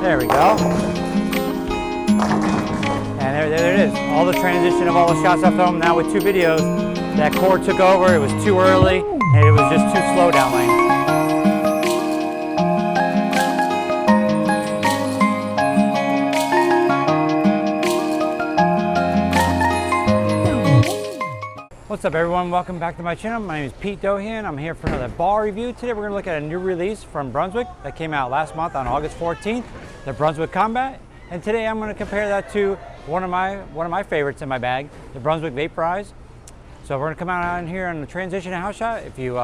There we go. And there it is. All the transition of all the shots I've filmed now with 2 videos. That core took over, it was too early, and it was just too slow down lane. What's up everyone, welcome back to my channel. My name is Pete Dohan. I'm here for another ball review. Today we're going to look at a new release from Brunswick that came out last month on August 14th, the Brunswick Combat. And today I'm going to compare that to one of my favorites in my bag, the Brunswick Vaporize. So we're going to come out on here on the transition house shot. If you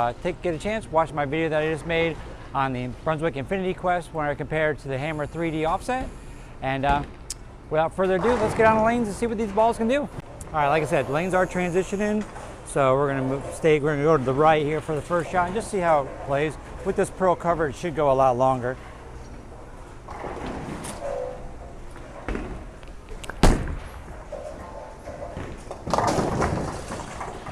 get a chance, watch my video that I just made on the Brunswick Infinity Quest where I compared to the Hammer 3D offset. And without further ado, let's get on the lanes and see what these balls can do. All right, like I said, lanes are transitioning, so we're going to go to the right here for the first shot and just see how it plays. With this pearl cover, it should go a lot longer.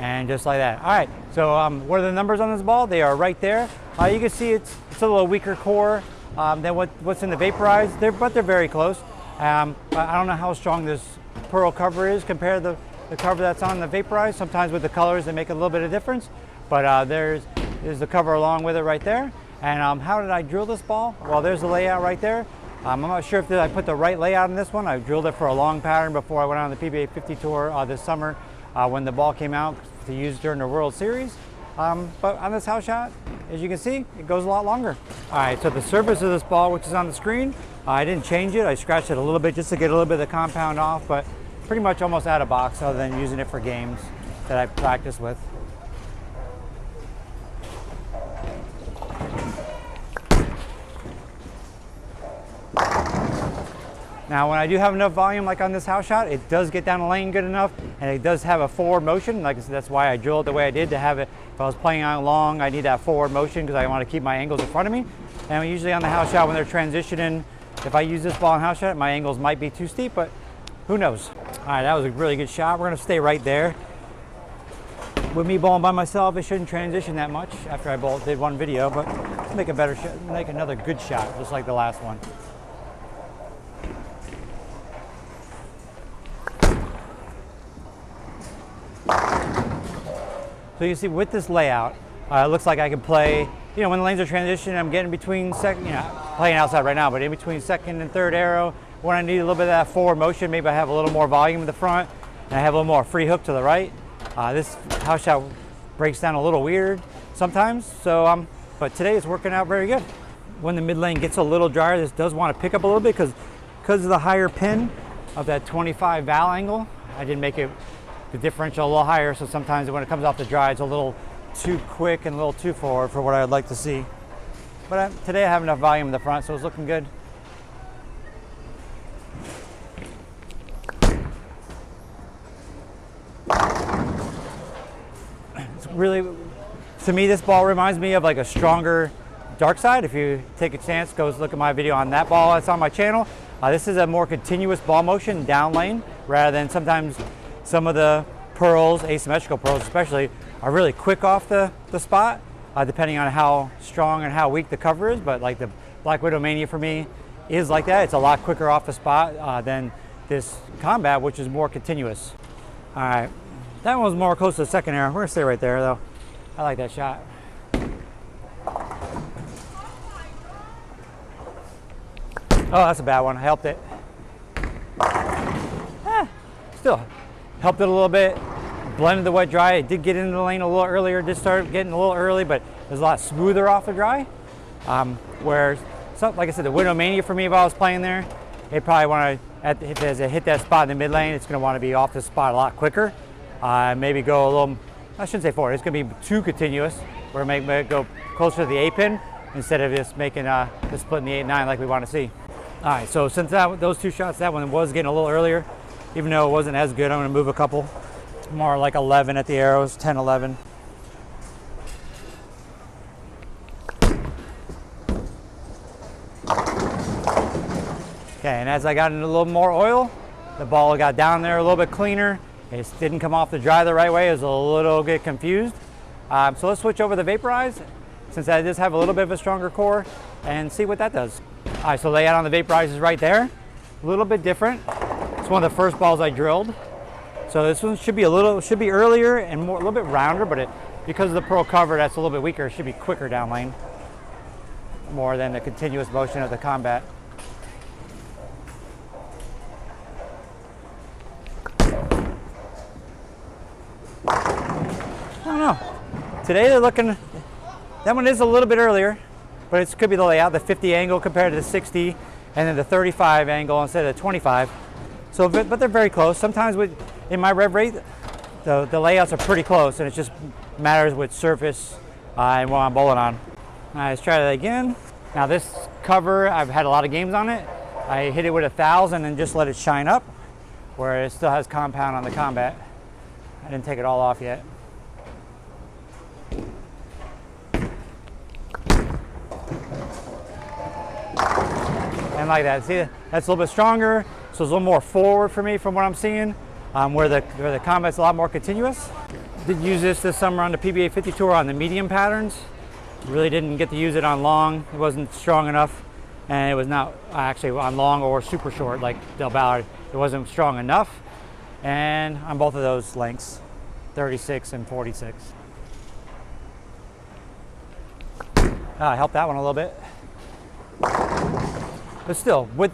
And just like that. All right, so what are the numbers on this ball? They are right there. You can see it's a little weaker core than what's in the Vaporize, but they're very close. I don't know how strong this pearl cover is compared to the cover that's on the Vaporize. Sometimes with the colors they make a little bit of difference, but there's the cover along with it right there. And how did I drill this ball? Well, there's the layout right there. I'm not sure if I put the right layout in this one. I drilled it for a long pattern before I went on the PBA 50 tour this summer when the ball came out to use during the World Series. But on this house shot, as you can see, it goes a lot longer. All right, so the surface of this ball, which is on the screen, I didn't change it. I scratched it a little bit just to get a little bit of the compound off, but pretty much almost out of box other than using it for games that I practice with. Now when I do have enough volume like on this house shot, it does get down the lane good enough, and it does have a forward motion. Like I said, that's why I drilled the way I did, to have it. If I was playing out long, I need that forward motion because I want to keep my angles in front of me. And usually on the house shot when they're transitioning, if I use this ball in house shot, my angles might be too steep, but who knows? All right, that was a really good shot. We're gonna stay right there. With me balling by myself, it shouldn't transition that much after I did one video, but let's make a better shot, make another good shot, just like the last one. So you see with this layout, it looks like I can play, when the lanes are transitioning, I'm getting between playing outside right now, but in between second and third arrow, when I need a little bit of that forward motion, maybe I have a little more volume in the front and I have a little more free hook to the right. This house shot breaks down a little weird sometimes, so but today it's working out very good. When the mid lane gets a little drier, this does want to pick up a little bit because of the higher pin of that 25 val angle. I did make the differential a little higher, so sometimes when it comes off the dry, it's a little too quick and a little too forward for what I would like to see. But today I have enough volume in the front, so it's looking good. Really, to me, this ball reminds me of like a stronger dark side. If you take a chance, go look at my video on that ball that's on my channel. This is a more continuous ball motion down lane, rather than sometimes some of the pearls, asymmetrical pearls especially, are really quick off the spot, depending on how strong and how weak the cover is. But like the Black Widow Mania for me is like that. It's a lot quicker off the spot than this Combat, which is more continuous. All right. That one was more close to the second arrow. We're gonna stay right there though. I like that shot. Oh, that's a bad one. I helped it. Still helped it a little bit. Blended the wet dry. It did get into the lane a little earlier. Did start getting a little early, but it was a lot smoother off the dry. Where, like I said, the Widow Mania for me, if I was playing there, it probably want to, as it hit that spot in the mid lane, it's gonna want to be off the spot a lot quicker. Maybe go a little, I shouldn't say forward, it's going to be too continuous. We're going to make it go closer to the A pin instead of just making the split in the 8-9 like we want to see. All right, so since those two shots, that one was getting a little earlier, even though it wasn't as good, I'm going to move a couple. More like 11 at the arrows, 10, 11. Okay, and as I got into a little more oil, the ball got down there a little bit cleaner. It didn't come off the dry the right way. I was a little bit confused. So let's switch over to the Vaporize, since I just have a little bit of a stronger core, and see what that does. All All right, so layout on the Vaporize is right there. A little bit different. It's one of the first balls I drilled. So this one should be earlier and more, a little bit rounder, but because of the pearl cover that's a little bit weaker, it should be quicker down lane, more than the continuous motion of the Combat. I don't know. Today they're looking, that one is a little bit earlier, but it could be the layout, the 50 angle compared to the 60, and then the 35 angle instead of the 25. So, but they're very close. Sometimes in my rev rate, the layouts are pretty close, and it just matters which surface and what I'm bowling on. All right, let's try that again. Now this cover, I've had a lot of games on it. I hit it with 1,000 and just let it shine up, where it still has compound on the Combat. I didn't take it all off yet. And like that, see, that's a little bit stronger, so it's a little more forward for me from what I'm seeing, where the Combat's a lot more continuous. Did use this summer on the PBA 50 Tour on the medium patterns. Really didn't get to use it on long. It wasn't strong enough, and it was not actually on long or super short like Del Ballard. It wasn't strong enough, and on both of those lengths, 36 and 46. I helped that one a little bit. But still, with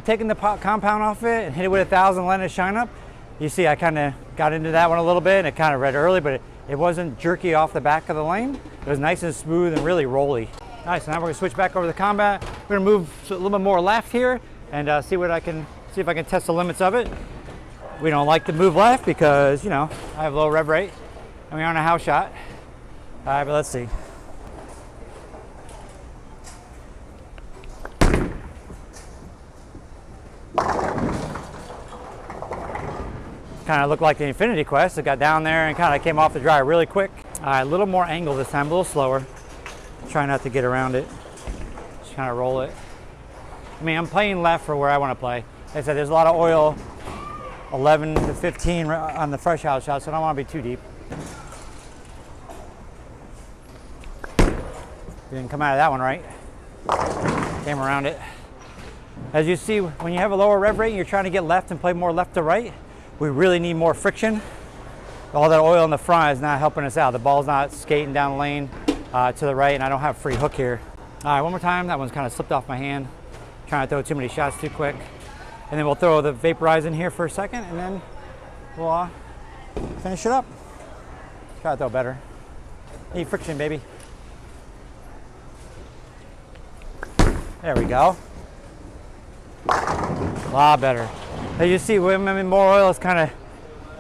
taking the compound off it and hit it with 1,000, letting it shine up, you see I kind of got into that one a little bit, and it kind of read early, but it wasn't jerky off the back of the lane. It was nice and smooth and really rolly. All right, so now we're gonna switch back over to the Combat. We're gonna move a little bit more left here and see if I can test the limits of it. We don't like to move left because, you know, I have low rev rate and we are on a house shot. All right, but let's see. Kind of looked like the Infinity Quest. It got down there and kind of came off the dry really quick. All right, a little more angle this time, a little slower. Try not to get around it. Just kind of roll it. I mean, I'm playing left for where I want to play. Like I said, there's a lot of oil, 11 to 15 on the fresh house shot, so I don't want to be too deep. Didn't come out of that one right. Came around it. As you see, when you have a lower rev rate and you're trying to get left and play more left to right, we really need more friction. All that oil in the front is not helping us out. The ball's not skating down the lane to the right, and I don't have free hook here. All right, one more time. That one's kind of slipped off my hand. Trying to throw too many shots too quick. And then we'll throw the Vaporize in here for a second, and then we'll finish it up. Try to throw better. Need friction, baby. There we go. A lot better. As you see, when more oil is kind of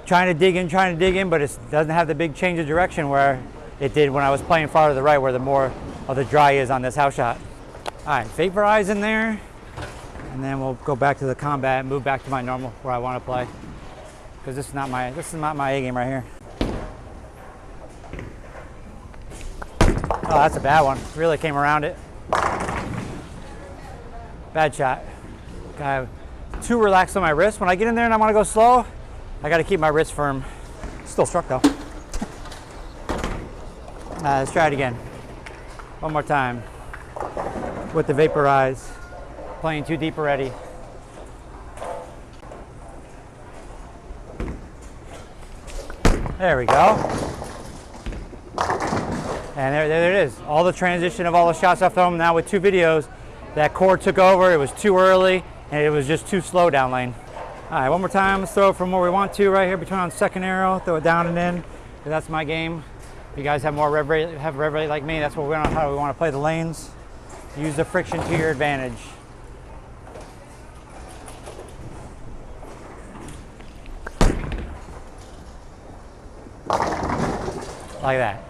trying to dig in, but it doesn't have the big change of direction where it did when I was playing farther to the right, where the more of the dry is on this house shot. All right, Vaporize in there, and then we'll go back to the Combat and move back to my normal where I want to play, because this is not my A game right here. Oh, that's a bad one. Really came around it. Bad shot. Got too relaxed on my wrist. When I get in there and I want to go slow, I got to keep my wrist firm. Still struck though. Let's try it again. One more time with the Vaporize. Playing too deep already. There we go. And there it is. All the transition of all the shots I've thrown now with 2 videos. That core took over. It was too early, and it was just too slow down lane. All right, one more time. Let's throw it from where we want to right here between on second arrow. Throw it down and in. That's my game. If you guys have more rev rate like me, that's what how we want to play the lanes. Use the friction to your advantage. Like that.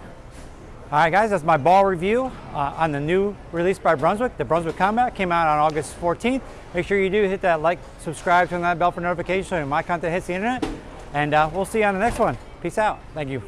All right, guys, that's my ball review on the new release by Brunswick. The Brunswick Combat came out on August 14th. Make sure you do hit that like, subscribe, turn that bell for notifications so my content hits the internet. And we'll see you on the next one. Peace out. Thank you.